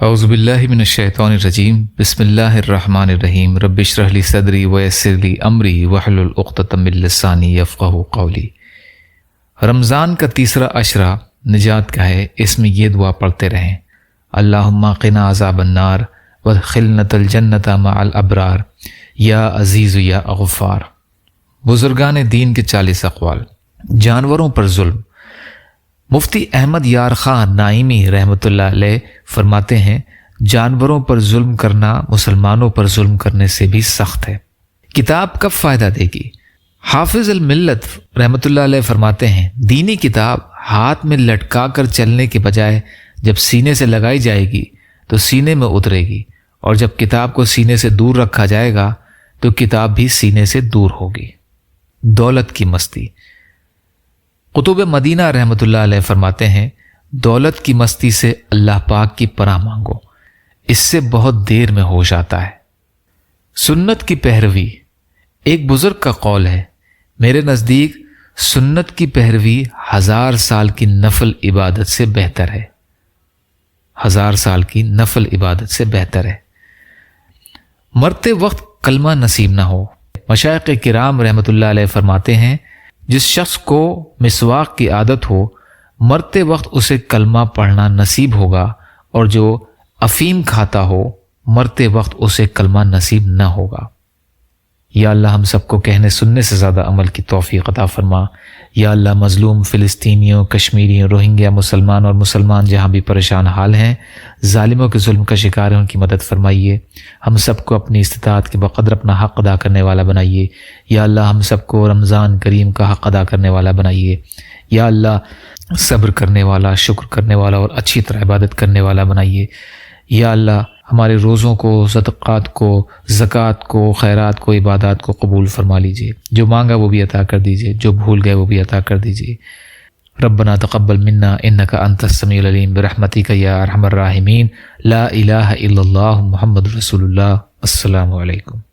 اعوذ باللہ من الشیطان الرجیم بسم اللہ الرحمن الرحیم رب اشرح لی صدری ویسر لی امری واحلل عقدۃ من لسانی یفقہوا قولی۔ رمضان کا تیسرا عشرہ نجات کا ہے، اس میں یہ دعا پڑھتے رہیں: اللہم قنا عذاب النار وادخلنا الجنۃ مع الابرار یا عزیز یا غفار۔ بزرگان دین کے 40 اقوال۔ جانوروں پر ظلم۔ مفتی احمد یار خان نائمی رحمۃ اللہ علیہ فرماتے ہیں، جانوروں پر ظلم کرنا مسلمانوں پر ظلم کرنے سے بھی سخت ہے۔ کتاب کب فائدہ دے گی؟ حافظ الملت رحمۃ اللہ علیہ فرماتے ہیں، دینی کتاب ہاتھ میں لٹکا کر چلنے کے بجائے جب سینے سے لگائی جائے گی تو سینے میں اترے گی، اور جب کتاب کو سینے سے دور رکھا جائے گا تو کتاب بھی سینے سے دور ہوگی۔ دولت کی مستی۔ قطب مدینہ رحمۃ اللہ علیہ فرماتے ہیں، دولت کی مستی سے اللہ پاک کی پناہ مانگو، اس سے بہت دیر میں ہوش آتا ہے۔ سنت کی پیروی۔ ایک بزرگ کا قول ہے، میرے نزدیک سنت کی پیروی 1000 سال کی نفل عبادت سے بہتر ہے۔ 1000 سال کی نفل عبادت سے بہتر ہے۔ مرتے وقت کلمہ نصیب نہ ہو۔ مشائخ کرام رحمۃ اللہ علیہ فرماتے ہیں، جس شخص کو مسواک کی عادت ہو، مرتے وقت اسے کلمہ پڑھنا نصیب ہوگا، اور جو افیم کھاتا ہو، مرتے وقت اسے کلمہ نصیب نہ ہوگا۔ یا اللہ ہم سب کو کہنے سننے سے زیادہ عمل کی توفیق عطا فرما۔ یا اللہ مظلوم فلسطینیوں، کشمیریوں، روہنگیا مسلمان اور مسلمان جہاں بھی پریشان حال ہیں، ظالموں کے ظلم کا شکار ہیں، ان کی مدد فرمائیے۔ ہم سب کو اپنی استطاعت کے بقدر اپنا حق ادا کرنے والا بنائیے۔ یا اللہ ہم سب کو رمضان کریم کا حق ادا کرنے والا بنائیے۔ یا اللہ صبر کرنے والا، شکر کرنے والا اور اچھی طرح عبادت کرنے والا بنائیے۔ یا اللہ ہمارے روزوں کو، صدقات کو، زکوٰۃ کو، خیرات کو، عبادات کو قبول فرما لیجیے۔ جو مانگا وہ بھی عطا کر دیجیے، جو بھول گئے وہ بھی عطا کر دیجیے۔ ربنا تقبل منا انک انت السمیع العلیم برحمتک یا ارحم الراحمین۔ لا الہ الا اللہ محمد رسول اللہ۔ السلام علیکم۔